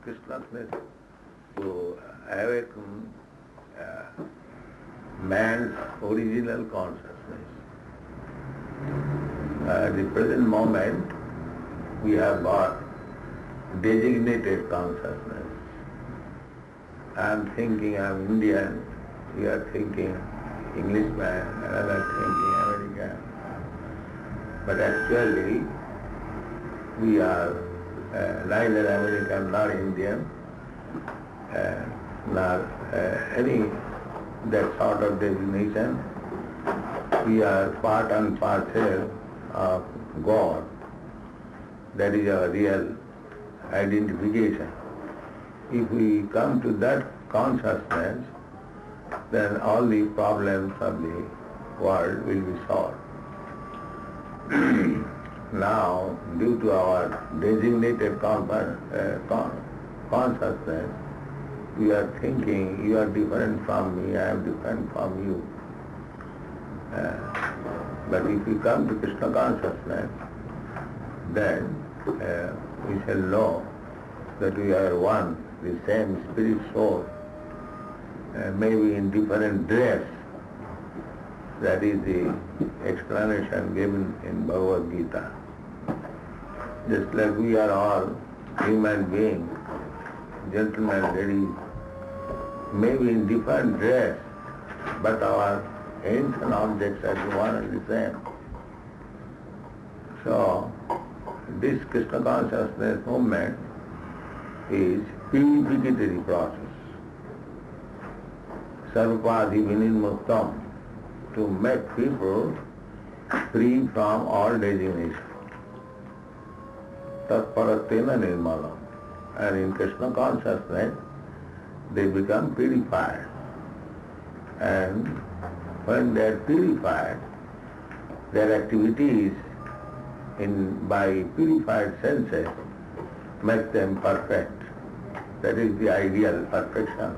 Krishna's to awaken man's original consciousness. At the present moment, we have got designated consciousness. I am thinking I am Indian, you are thinking Englishman, another thinking American. But actually, we are neither American nor Indian, nor any that sort of designation. We are part and parcel of God. That is our real identification. If we come to that consciousness, then all the problems of the world will be solved. Now, due to our designated consciousness, we are thinking, you are different from me, I am different from you. But if we come to Krishna consciousness, then we shall know that we are one, the same spirit soul, maybe in different dress. That is the explanation given in Bhagavad Gita. Just like we are all human beings, gentlemen, ladies, maybe in different dress, but our aims and objects are the one and the same. So, this Krishna consciousness movement is purificatory process. Sarvapadi vinirmuktam, to make people free from all designation. Tatparatena nirmalam. And in Krishna consciousness, they become purified. And when they are purified, their activities by purified senses make them perfect. That is the ideal perfection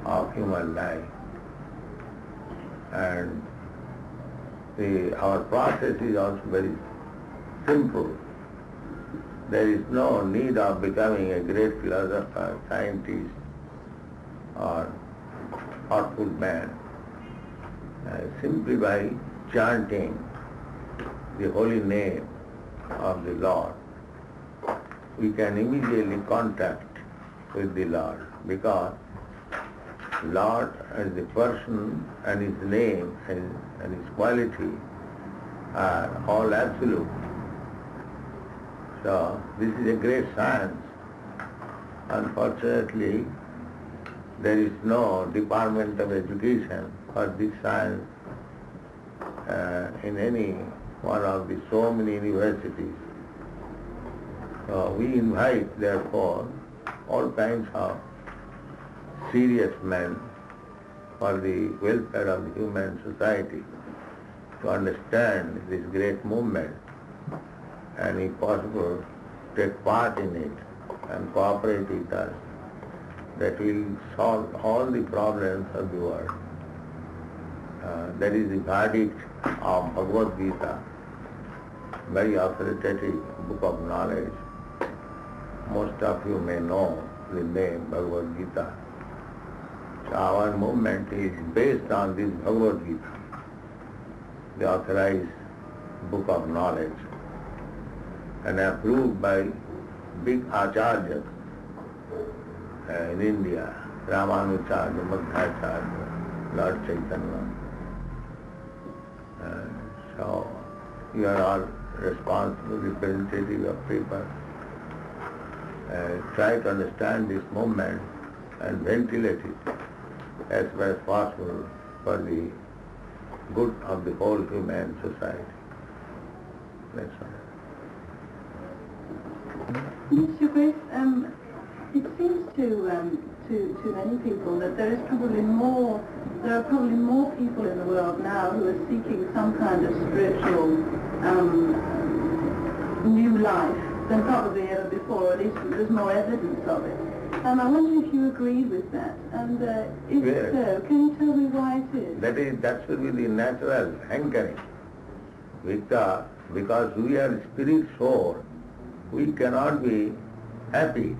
of human life. And our process is also very simple. There is no need of becoming a great philosopher, scientist, or thoughtful man. Simply by chanting the holy name of the Lord, we can immediately contact with the Lord, because Lord as the person and his name and his quality are all absolute. So this is a great science. Unfortunately, there is no department of education for this science in any one of the so many universities. So we invite, therefore, all kinds of serious men for the welfare of the human society to understand this great movement and, if possible, take part in it and cooperate with us. That will solve all the problems of the world. That is the verdict of Bhagavad Gita, very authoritative book of knowledge. Most of you may know the name Bhagavad Gita. So our movement is based on this Bhagavad Gita, the authorized book of knowledge, and approved by big acharyas in India, Ramanujarya, Madhvacharya, Lord Chaitanya. So you are all responsible representative of people. Try to understand this movement and ventilate it as far as possible for the good of the whole human society. That's all. Yes, Your Grace, it seems to many people that there are probably more people in the world now who are seeking some kind of spiritual new life than probably ever before, or at least there's more evidence of it. I wonder if you agree with that, and if Yes. so, can you tell me why it is? That should be the natural hankering. Because we are spirit soul, we cannot be happy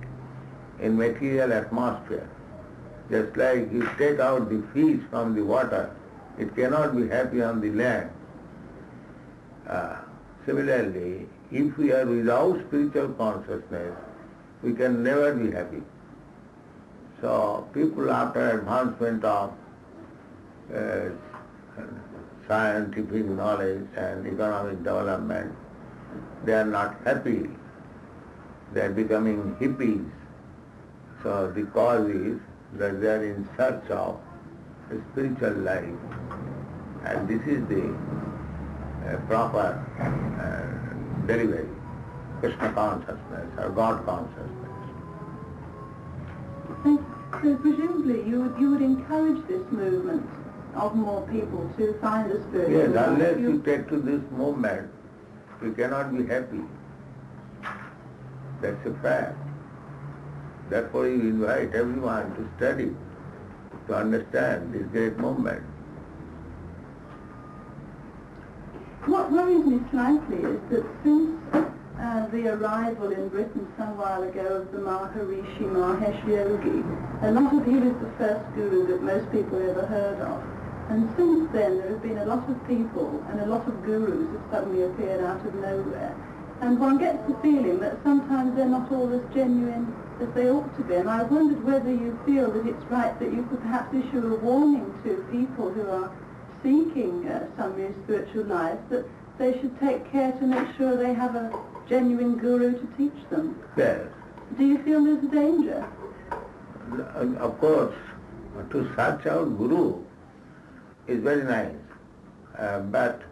in material atmosphere. Just like you take out the fish from the water, it cannot be happy on the land. Similarly, if we are without spiritual consciousness, we can never be happy. So people after advancement of scientific knowledge and economic development, they are not happy. They are becoming hippies. So the cause is that they are in search of a spiritual life. And this is the proper delivery, Krishna consciousness or God consciousness. So presumably you would encourage this movement of more people to find the spiritual life. Yes, unless you take to this movement, you cannot be happy. That's a fact. Therefore you invite everyone to study, to understand this great movement. What worries me slightly is that since the arrival in Britain some while ago of the Maharishi Mahesh Yogi, he was the first guru that most people ever heard of. And since then there have been a lot of people and a lot of gurus have suddenly appeared out of nowhere. And one gets the feeling that sometimes they're not all as genuine as they ought to be. And I wondered whether you feel that it's right that you could perhaps issue a warning to people who are seeking some new spiritual life, that they should take care to make sure they have a genuine guru to teach them. Yes. Do you feel there's a danger? Of course, to search out guru is very nice. But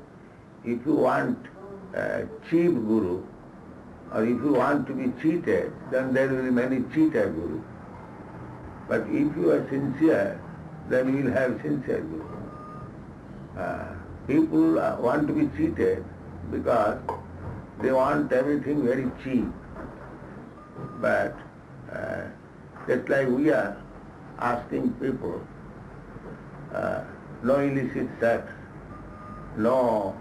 if you want a cheap guru, or if you want to be cheated, then there will be many cheated gurus. But if you are sincere, then you will have sincere guru. People want to be cheated because they want everything very cheap. But just like we are asking people, no illicit sex, no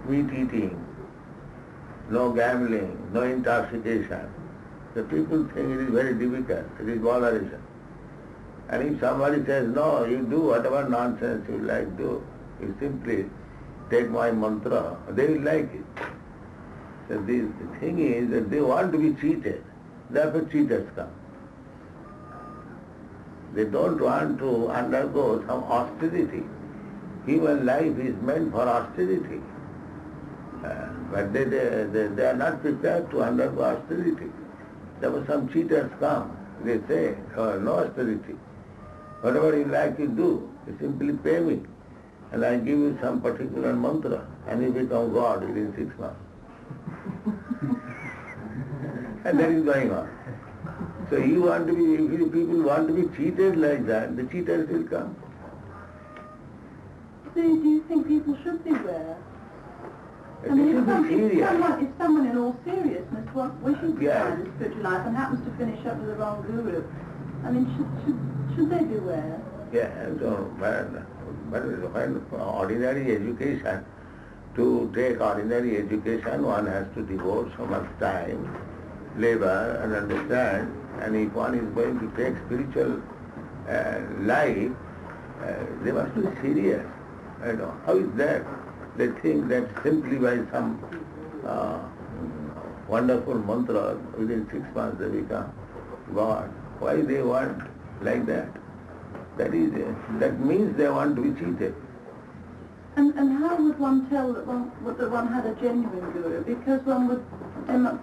meat eating, no gambling, no intoxication. The people think it is very difficult, it is botheration. And if somebody says, no, you do whatever nonsense you like do, you simply take my mantra, they will like it. So the thing is that they want to be cheated, therefore cheaters come. They don't want to undergo some austerity. Human life is meant for austerity. But they are not prepared to undergo austerity. Therefore some cheaters come, they say, oh, no austerity. Whatever you like to do, you simply pay me, and I give you some particular mantra, and you become God within 6 months. And that is going on. So you want to be, if people want to be cheated like that, the cheaters will come. So do you think people should beware? I mean, if someone in all seriousness wishes to find a spiritual life and happens to finish up with the wrong guru, I mean, should they beware? Yeah, so, but when ordinary education, to take ordinary education, one has to devote so much time, labor and understand, and if one is going to take spiritual life, they must be serious. How is that? They think that simply by some wonderful mantra, within 6 months they become God. Why they want like that? That means they want to be cheated. And how would one tell that one had a genuine guru? Because one would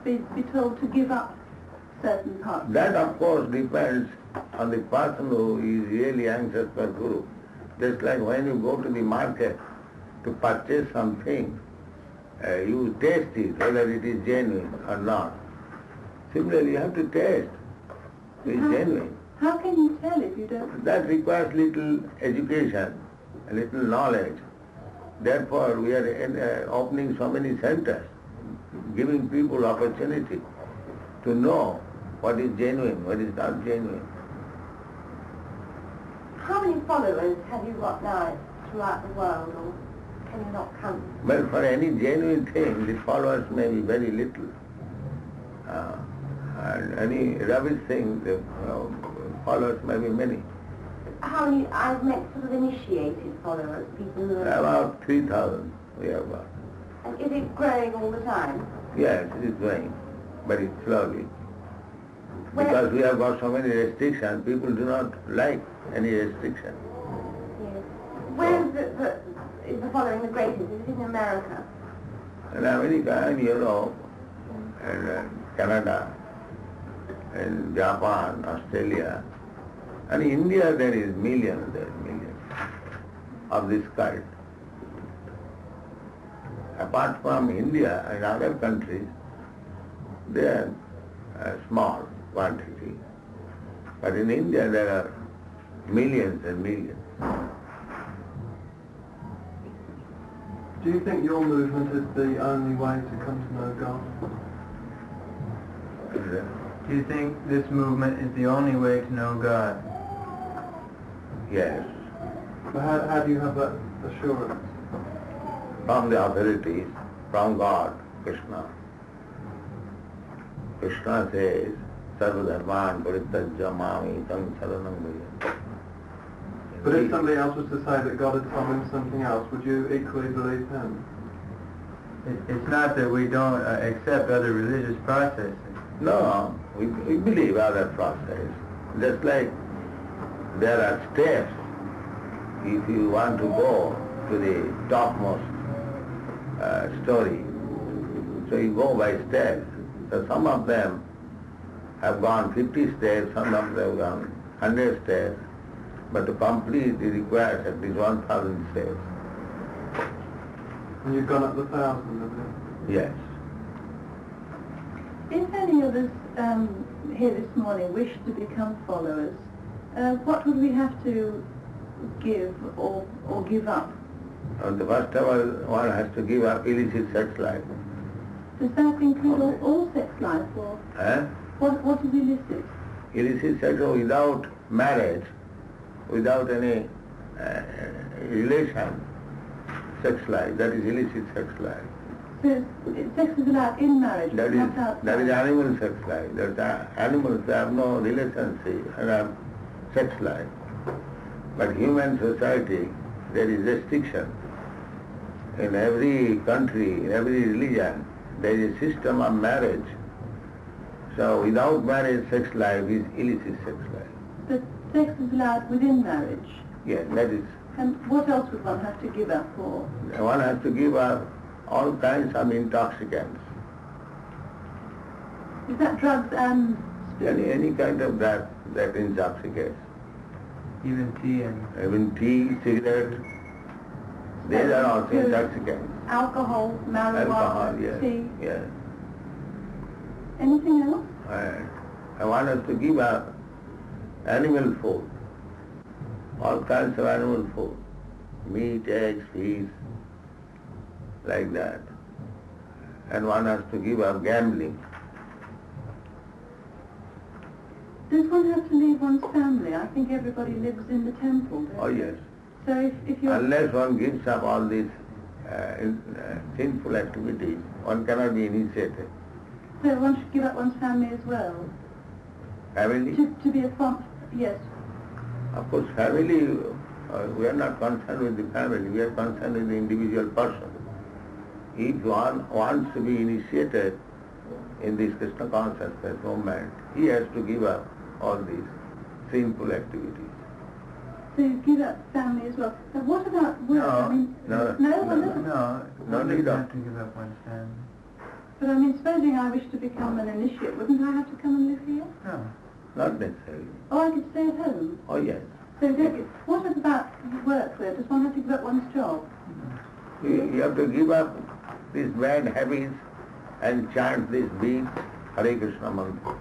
be told to give up certain parts. That of course depends on the person who is really anxious for guru. Just like when you go to the market to purchase something, you taste it, whether it is genuine or not. Similarly, you have to taste if it is genuine. How can you tell if you don't? That requires little education, a little knowledge. Therefore, we are opening so many centers, giving people opportunity to know what is genuine, what is not genuine. How many followers have you got now throughout the world, or can you not count? Well, for any genuine thing, the followers may be very little. And any rubbish thing, the followers may be many. How many, I've met sort of initiated followers, people who are... About 3,000 we have got. And is it growing all the time? Yes, it is going, but it's slowly. Where- Because we have got so many restrictions, people do not like any restriction. Yes. Where is the following the greatest? Is it in America? In America, in Europe, and Canada, and Japan, Australia, and in India there is millions of this kind. Apart from India and other countries, they are small quantity. But in India there are millions and millions. Do you think your movement is the only way to come to know God? Do you think this movement is the only way to know God? Yes, But how do you have that assurance? from the authorities, from God, Krishna. Krishna says, Sarvadharman Parityajya Mami Tam Saranam Bhaja. But if somebody else was to say that God had told him something else, would you equally believe him? It's not that we don't accept other religious processes. No, we believe other process. Just like there are steps, if you want to go to the topmost story, so you go by steps. So some of them have gone 50 steps, some of them have gone 100 steps, but to complete it requires at least 1,000 steps. And you've gone up the 1,000, have you? Yes. If any of us here this morning wish to become followers, what would we have to give or give up? And the first of all, one has to give up illicit sex life. Does that include all sex life, or what is illicit? Illicit sex without marriage, without any relation, sex life, that is illicit sex life. So sex is allowed in marriage, That not is outside. animal sex life. Animals have no relationship and have sex life. But human society, there is restriction. In every country, in every religion, there is a system of marriage. So without marriage, sex life is illicit sex life. But sex is allowed within marriage. Yes, that is. And what else would one have to give up for? One has to give up all kinds of intoxicants. Is that drugs and spirits? Any kind of that intoxicates. Even tea and... Even tea, cigarette, these are also Good. intoxicants. Alcohol, marijuana, Alcohol, yes. tea. Yes. Anything else? I want us to give up animal food, all kinds of animal food, meat, eggs, fish, like that. And one has to give up gambling. Does one have to leave one's family? I think everybody lives in the temple, don't Oh they? yes. So if you're... Unless one gives up all these sinful activities, one cannot be initiated. So one should give up one's family as well? Family? To be a yes. Of course, family, we are not concerned with the family, we are concerned with the individual person. If one wants to be initiated in this Krishna consciousness movement, he has to give up all these sinful activities. So you give up family as well. Now what about work? No, I mean, no, one doesn't. No, No one need doesn't of- have to give up one's family. But I mean, supposing I wish to become an initiate, wouldn't I have to come and live here? No. Not necessarily. Oh, I could stay at home. Oh yes. So what about work though? Does one have to give up one's job? You have to give up these bad habits and chant this beat, Hare Krishna mantra.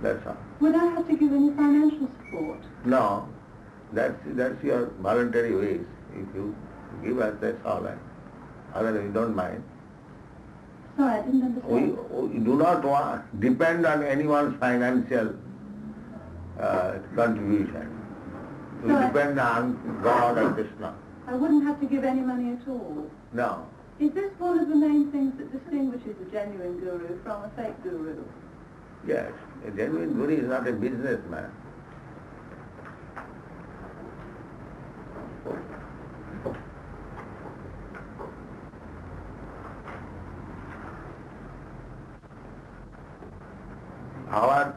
That's all. Would I have to give any financial support? No, that's your voluntary ways. If you give us, that's all right. Otherwise, you don't mind. Sorry, I didn't understand. We do not depend on anyone's financial contribution. We So depend on God and Krishna. I wouldn't have to give any money at all. No. Is this one of the main things that distinguishes a genuine guru from a fake guru? Yes, a genuine Guru is not a businessman. Our